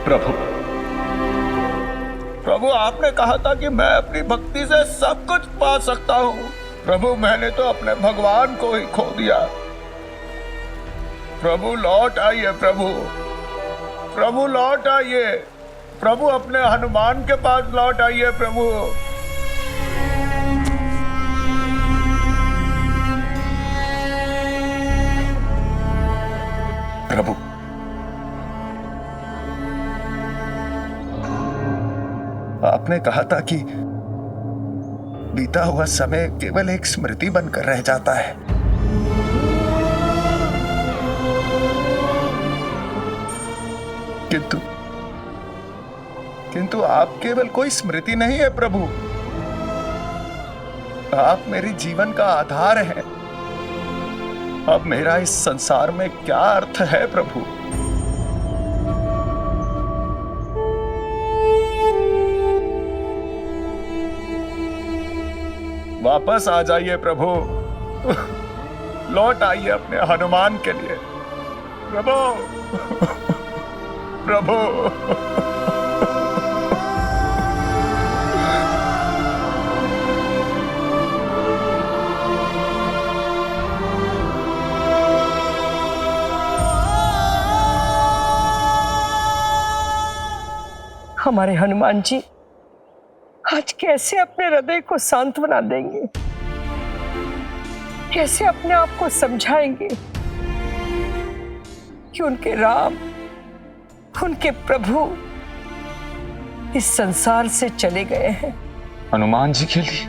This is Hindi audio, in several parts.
प्रभु, प्रभु आपने कहा था कि मैं अपनी भक्ति से सब कुछ पा सकता हूँ। प्रभु मैंने तो अपने भगवान को ही खो दिया। प्रभु लौट आइए, प्रभु, प्रभु लौट आइए, प्रभु अपने हनुमान के पास लौट आइए, प्रभु। प्रभु, आपने कहा था कि बीता हुआ समय केवल एक स्मृति बनकर रह जाता है। किंतु आप केवल कोई स्मृति नहीं है प्रभु, आप मेरे जीवन का आधार हैं। अब मेरा इस संसार में क्या अर्थ है प्रभु? वापस आ जाइए प्रभु, लौट आइए अपने हनुमान के लिए, प्रभु, प्रभु। हमारे हनुमान जी आज कैसे अपने हृदय को सांत्वना देंगे, कैसे अपने आप को समझाएंगे कि उनके राम, उनके प्रभु इस संसार से चले गए हैं। हनुमान जी के लिए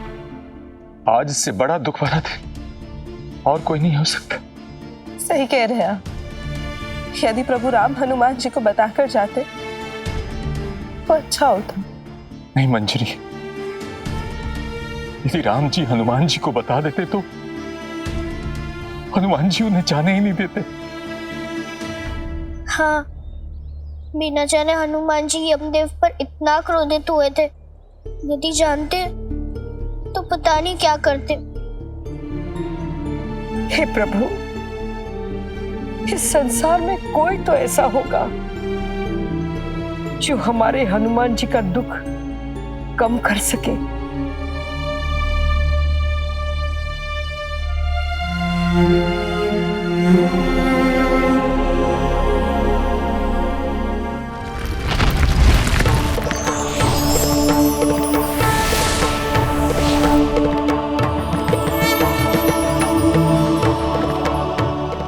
आज से बड़ा दुख भरा दिन और कोई नहीं हो सकता। सही कह रहे हैं आप। यदि प्रभु राम हनुमान जी को बताकर जाते तो अच्छा होता। नहीं मंजरी, यदि राम जी हनुमान जी को बता देते तो हनुमान जी उन्हें जाने ही नहीं देते। हाँ, बिना जाने हनुमान जी यमदेव पर इतना क्रोधित हुए थे। यदि जानते तो पता नहीं क्या करते। हे प्रभु, इस संसार में कोई तो ऐसा होगा जो हमारे हनुमान जी का दुख कम कर सके।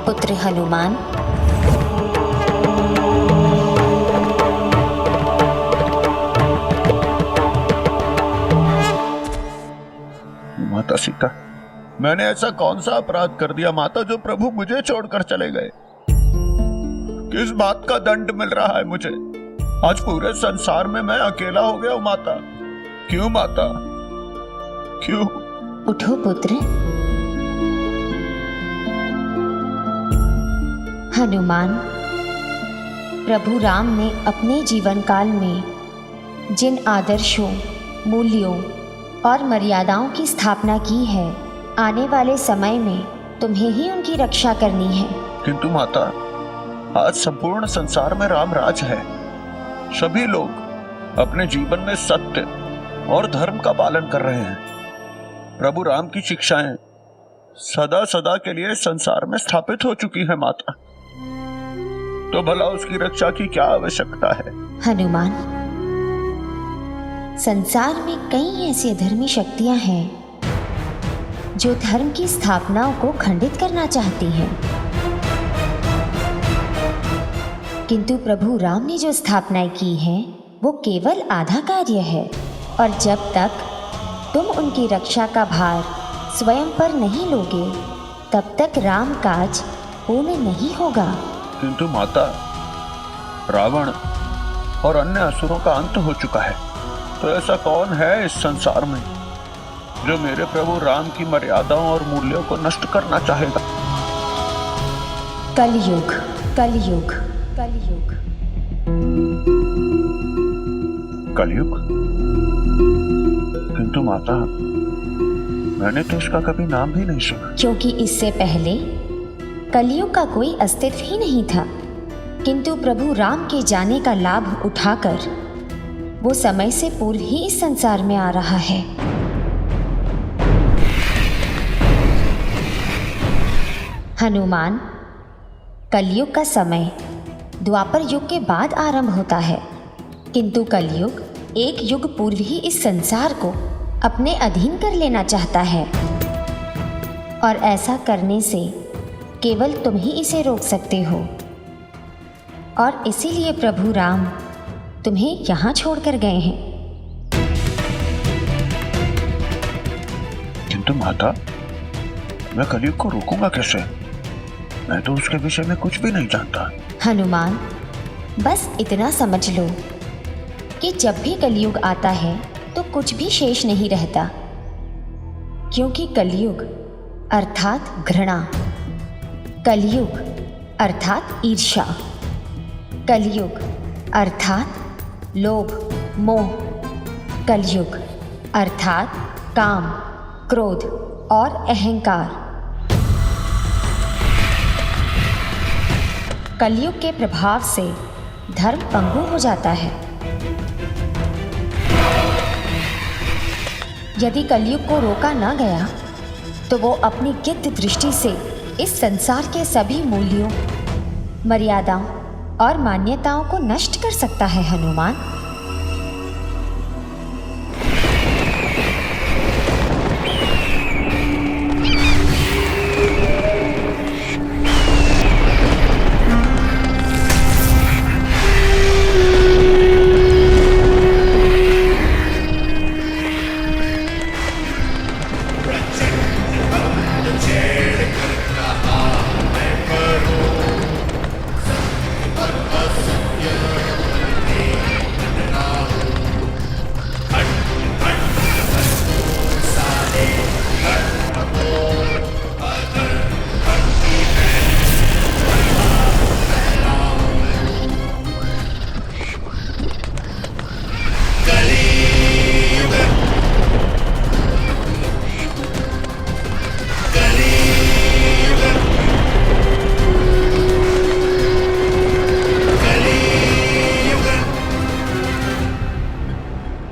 पुत्र हनुमान, माता सीता, मैंने ऐसा कौन सा अपराध कर दिया माता जो प्रभु मुझे छोड़कर चले गए? किस बात का दंड मिल रहा है मुझे? आज पूरे संसार में मैं अकेला हो गया हूं माता। क्यों माता, क्यों? उठो पुत्र। हनुमान, प्रभु राम ने अपने जीवन काल में जिन आदर्शों, मूल्यों और मर्यादाओं की स्थापना की है, आने वाले समय में तुम्हें ही उनकी रक्षा करनी है। किंतु माता, आज संपूर्ण संसार में राम राज है। सभी लोग अपने जीवन में सत्य और धर्म का पालन कर रहे हैं। प्रभु राम की शिक्षाएं सदा सदा के लिए संसार में स्थापित हो चुकी है माता। तो भला उसकी रक्षा की क्या आवश्यकता है? हनुमान, संसार में कई ऐसी अधर्मी शक्तियां हैं जो धर्म की स्थापनाओं को खंडित करना चाहती हैं। किंतु प्रभु राम ने जो स्थापनाएं की हैं, वो केवल आधा कार्य है, और जब तक तुम उनकी रक्षा का भार स्वयं पर नहीं लोगे, तब तक राम काज पूर्ण नहीं होगा। किंतु माता, रावण और अन्य असुरों का अंत हो चुका है, तो ऐसा कौन है इस संसार में जो मेरे प्रभु राम की मर्यादाओं और मूल्यों को नष्ट करना चाहेगा? कलयुग, कलयुग, कलयुग। कलयुग? किंतु माता, मैंने तो इसका कभी नाम भी नहीं सुना। क्योंकि इससे पहले कलयुग का कोई अस्तित्व ही नहीं था। किंतु प्रभु राम के जाने का लाभ उठाकर वो समय से पूर्व ही इस संसार में आ रहा है। हनुमान, कलयुग का समय द्वापर युग के बाद आरंभ होता है, किंतु कलयुग एक युग पूर्व ही इस संसार को अपने अधीन कर लेना चाहता है, और ऐसा करने से केवल तुम ही इसे रोक सकते हो। और इसीलिए प्रभु राम तुम्हें यहाँ छोड़कर गए हैं। किंतु माता, मैं कलयुग को रोकूंगा कैसे? मैं तो उसके विषय में कुछ भी नहीं जानता। हनुमान, बस इतना समझ लो कि जब भी कलयुग आता है तो कुछ भी शेष नहीं रहता, क्योंकि कलयुग अर्थात घृणा, कलयुग अर्थात ईर्ष्या, कलयुग अर्थात लोभ मोह, कलयुग अर्थात काम क्रोध और अहंकार। कलयुग के प्रभाव से धर्म पंगु हो जाता है। यदि कलयुग को रोका न गया तो वो अपनी गिद्ध दृष्टि से इस संसार के सभी मूल्यों, मर्यादाओं और मान्यताओं को नष्ट कर सकता है। हनुमान,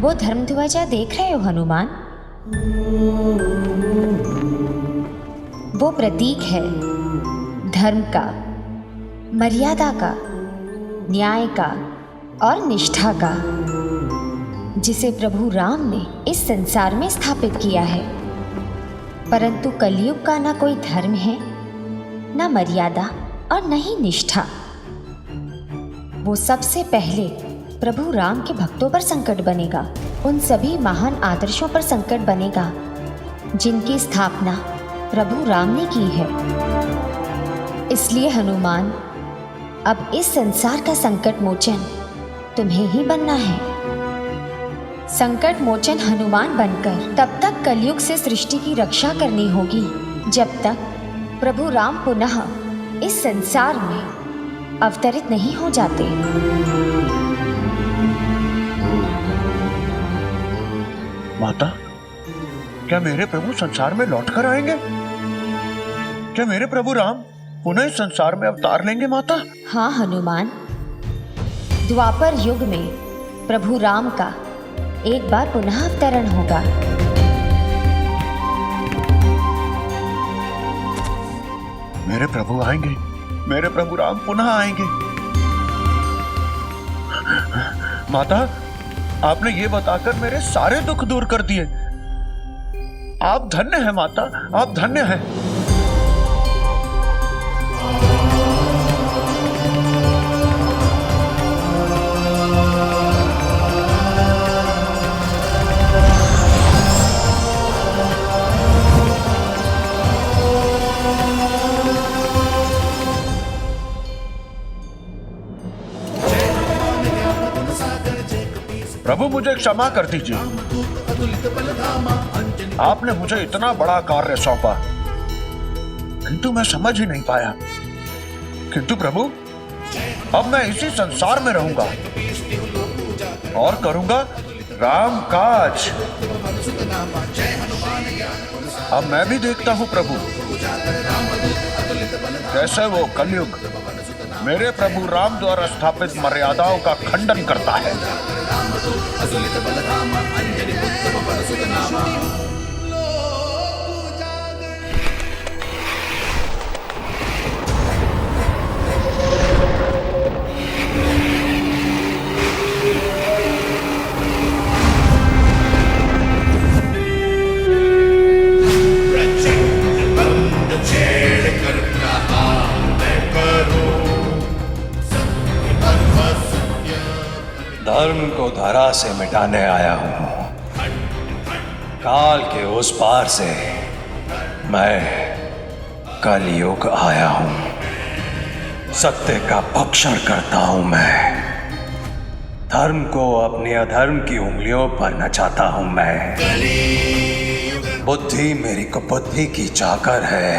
वो धर्मध्वजा देख रहे हो हनुमान? वो प्रतीक है धर्म का, मर्यादा का, न्याय का और निष्ठा का, जिसे प्रभु राम ने इस संसार में स्थापित किया है। परंतु कलयुग का ना कोई धर्म है, ना मर्यादा और न ही निष्ठा। वो सबसे पहले प्रभु राम के भक्तों पर संकट बनेगा, उन सभी महान आदर्शों पर संकट बनेगा जिनकी स्थापना प्रभु राम ने की है। इसलिए हनुमान, अब इस संसार का संकट मोचन तुम्हें ही बनना है। संकट मोचन हनुमान बनकर तब तक कलयुग से सृष्टि की रक्षा करनी होगी जब तक प्रभु राम पुनः इस संसार में अवतरित नहीं हो जाते। माता, क्या मेरे प्रभु संसार में लौट कर आएंगे? क्या मेरे प्रभु राम पुनः इस संसार में अवतार लेंगे माता? हाँ हनुमान, द्वापर युग में प्रभु राम का एक बार पुनः अवतरण होगा। मेरे प्रभु आएंगे, मेरे प्रभु राम पुनः आएंगे। माता, आपने ये बताकर मेरे सारे दुख दूर कर दिए। आप धन्य हैं माता, आप धन्य हैं। प्रभु, मुझे क्षमा कर दीजिए। आपने मुझे इतना बड़ा कार्य सौंपा, किंतु मैं समझ ही नहीं पाया। किंतु प्रभु, अब मैं इसी संसार में रहूंगा और करूंगा राम काज। अब मैं भी देखता हूं प्रभु, कैसे वो कलयुग मेरे प्रभु राम द्वारा स्थापित मर्यादाओं का खंडन करता है। धर्म को धरा से मिटाने आया हूं। काल के उस पार से मैं कलयुग आया हूं। सत्य का भक्षण करता हूं मैं। धर्म को अपने अधर्म की उंगलियों पर नचाता हूं मैं। बुद्धि मेरी कुबुद्धि की चाकर है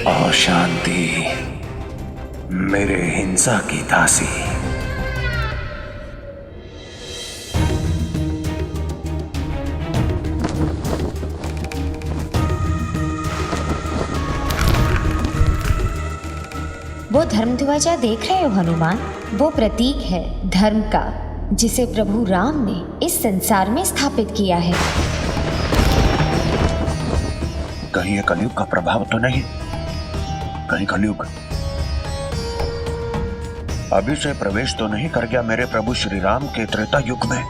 और शांति मेरे हिंसा की दासी। वो धर्मध्वजा देख रहे हो हनुमान? वो प्रतीक है धर्म का, जिसे प्रभु राम ने इस संसार में स्थापित किया है। कहीं ये कलयुग का प्रभाव तो नहीं? कहीं कलयुग अभी से प्रवेश तो नहीं कर गया मेरे प्रभु श्री राम के त्रेता युग में?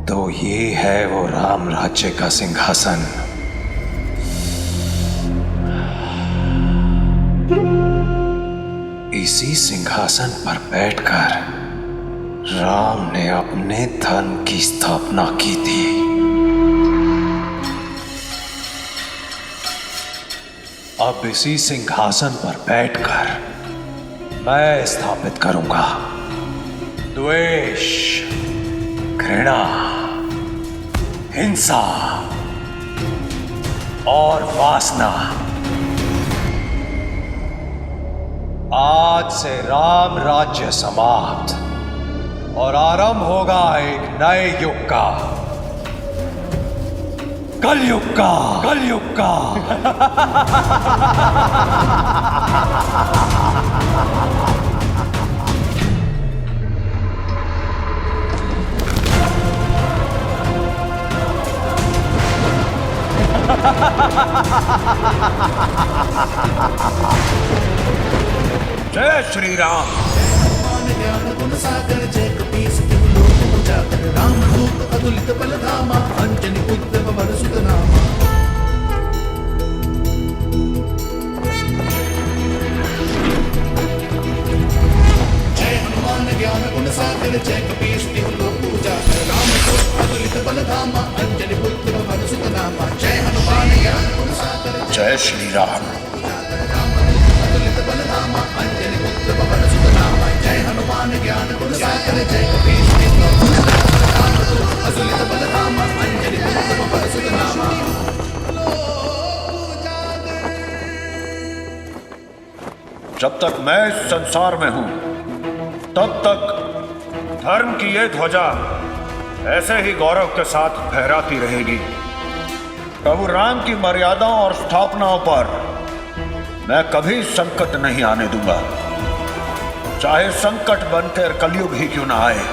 तो ये है वो राम राज्य का सिंहासन। इसी सिंहासन पर बैठकर राम ने अपने धर्म की स्थापना की थी। अब इसी सिंहासन पर बैठकर मैं स्थापित करूंगा द्वेष, घृणा, हिंसा और वासना। आज से राम राज्य समाप्त और आरंभ होगा एक नए युग का, कलयुग का। कलयुग का जय श्री राम। जय श्री राम। जब तक मैं इस संसार में हूं तब तक धर्म की ये ध्वजा ऐसे ही गौरव के साथ फहराती रहेगी। प्रभु राम की मर्यादाओं और स्थापनाओं पर मैं कभी संकट नहीं आने दूंगा, चाहे संकट बनकर कलयुग ही क्यों ना आए।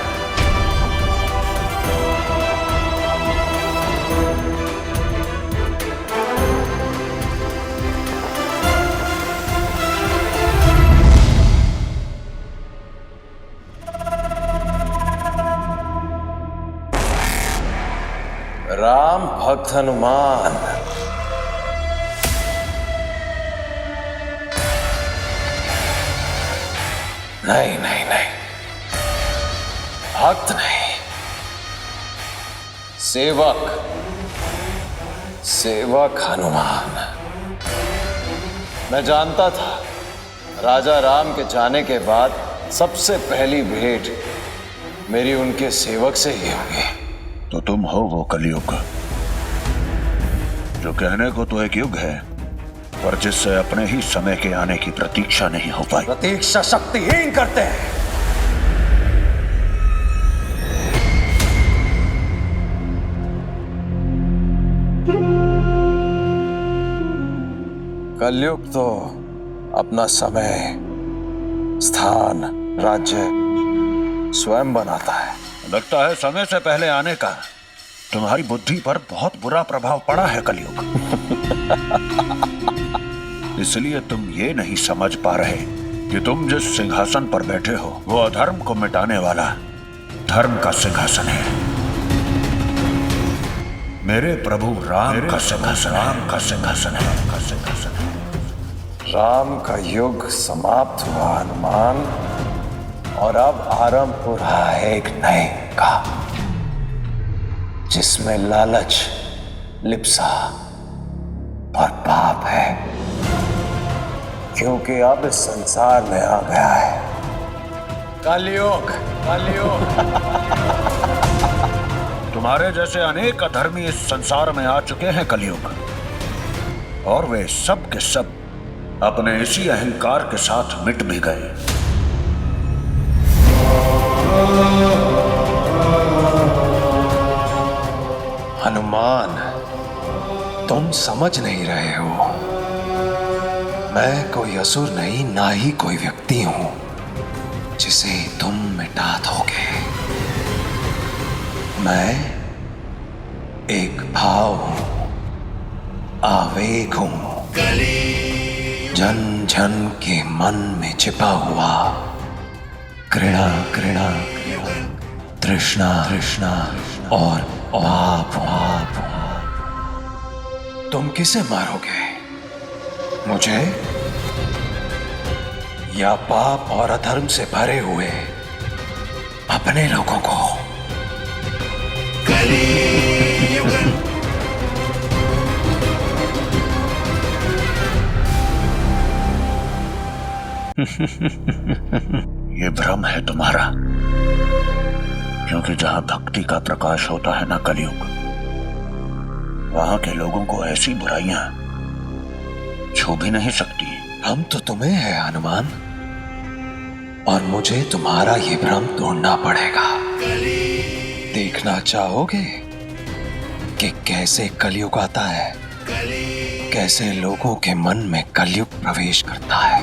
राम भक्त हनुमान, नहीं नहीं नहीं, भक्त नहीं, सेवक, सेवक हनुमान। मैं जानता था राजा राम के जाने के बाद सबसे पहली भेंट मेरी उनके सेवक से ही होगी। तो तुम हो वो कलयुग जो कहने को तो एक युग है, पर जिससे अपने ही समय के आने की प्रतीक्षा नहीं हो पाई। प्रतीक्षा शक्तिहीन करते हैं। कलयुग तो अपना समय, स्थान, राज्य स्वयं बनाता है। लगता है समय से पहले आने का तुम्हारी बुद्धि पर बहुत बुरा प्रभाव पड़ा है कलयुग। इसलिए तुम ये नहीं समझ पा रहे कि तुम जिस सिंहासन पर बैठे हो वो अधर्म को मिटाने वाला धर्म का सिंहासन है। मेरे प्रभु राम का सिंहासन है। राम का युग समाप्त हुआ हनुमान, और अब आरंभ हो रहा है एक नए का, जिसमें लालच, लिप्सा और पाप है। क्योंकि अब इस संसार में आ गया है कलयुग। तुम्हारे जैसे अनेक अधर्मी इस संसार में आ चुके हैं कलयुग, और वे सब के सब अपने इसी अहंकार के साथ मिट भी गए। हनुमान, तुम समझ नहीं रहे हो। मैं कोई असुर नहीं, ना ही कोई व्यक्ति हूं जिसे तुम मिटा दोगे। मैं एक भाव हूं, आवेग हूं, जन जन के मन में छिपा हुआ घृणा, तृष्णा और पाप। तुम किसे मारोगे, मुझे या पाप और अधर्म से भरे हुए अपने लोगों को? ये भ्रम है तुम्हारा, क्योंकि जहां भक्ति का प्रकाश होता है ना कलयुग, वहां के लोगों को ऐसी बुराइयां छू भी नहीं सकती। हम तो तुम्हें है हनुमान, और मुझे तुम्हारा ये भ्रम तोड़ना पड़ेगा। देखना चाहोगे कि कैसे कलयुग आता है, कैसे लोगों के मन में कलयुग प्रवेश करता है?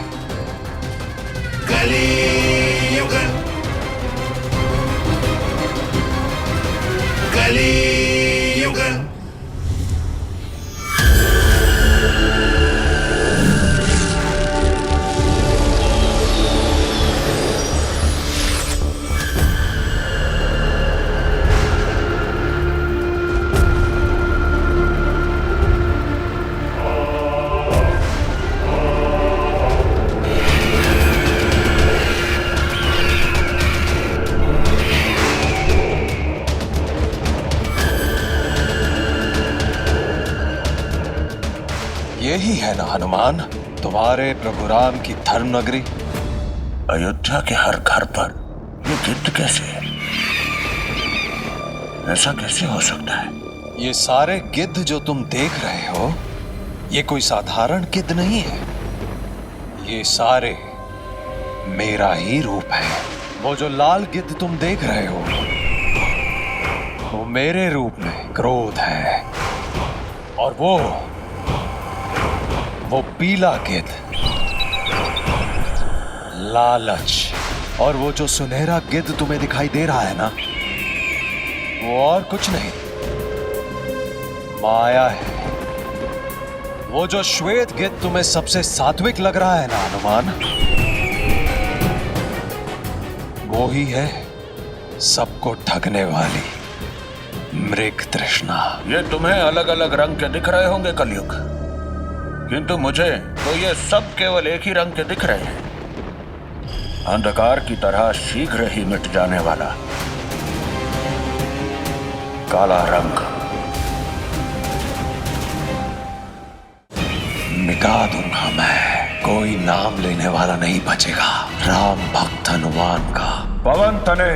यही है ना हनुमान, तुम्हारे प्रभु राम की धर्म नगरी? अयोध्या के हर घर पर ये गिद्ध कैसे है? ऐसा कैसे हो सकता है? ये सारे गिद्ध जो तुम देख रहे हो, ये कोई साधारण गिद्ध नहीं है। ये सारे मेरा ही रूप है। वो जो लाल गिद्ध तुम देख रहे हो, वो मेरे रूप में क्रोध है, और वो पीला गिद्ध लालच, और वो जो सुनहरा गिद्ध तुम्हें दिखाई दे रहा है ना, वो और कुछ नहीं, माया है। वो जो श्वेत गिद्ध तुम्हें सबसे सात्विक लग रहा है ना हनुमान, वो ही है सबको ठगने वाली मृग तृष्णा। ये तुम्हें अलग अलग रंग के दिख रहे होंगे कलयुग, किंतु मुझे तो ये सब केवल एक ही रंग के दिख रहे हैं, अंधकार की तरह शीघ्र ही मिट जाने वाला काला रंग। मिटा दूंगा मैं, कोई नाम लेने वाला नहीं बचेगा राम भक्त हनुमान का। पवन तने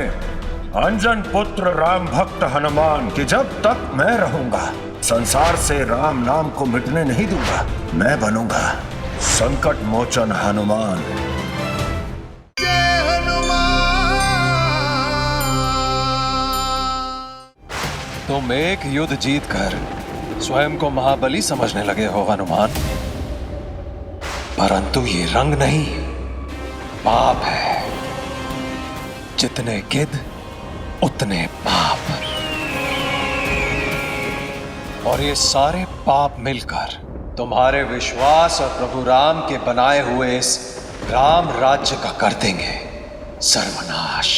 अंजन पुत्र राम भक्त हनुमान कि जब तक मैं रहूंगा संसार से राम नाम को मिटने नहीं दूंगा। मैं बनूंगा संकट मोचन हनुमान। तुम एक युद्ध जीतकर स्वयं को महाबली समझने लगे हो हनुमान। परंतु ये रंग नहीं, पाप है। जितने गिद्ध उतने पाप, और ये सारे पाप मिलकर तुम्हारे विश्वास और प्रभु राम के बनाए हुए इस राम राज्य का कर देंगे सर्वनाश।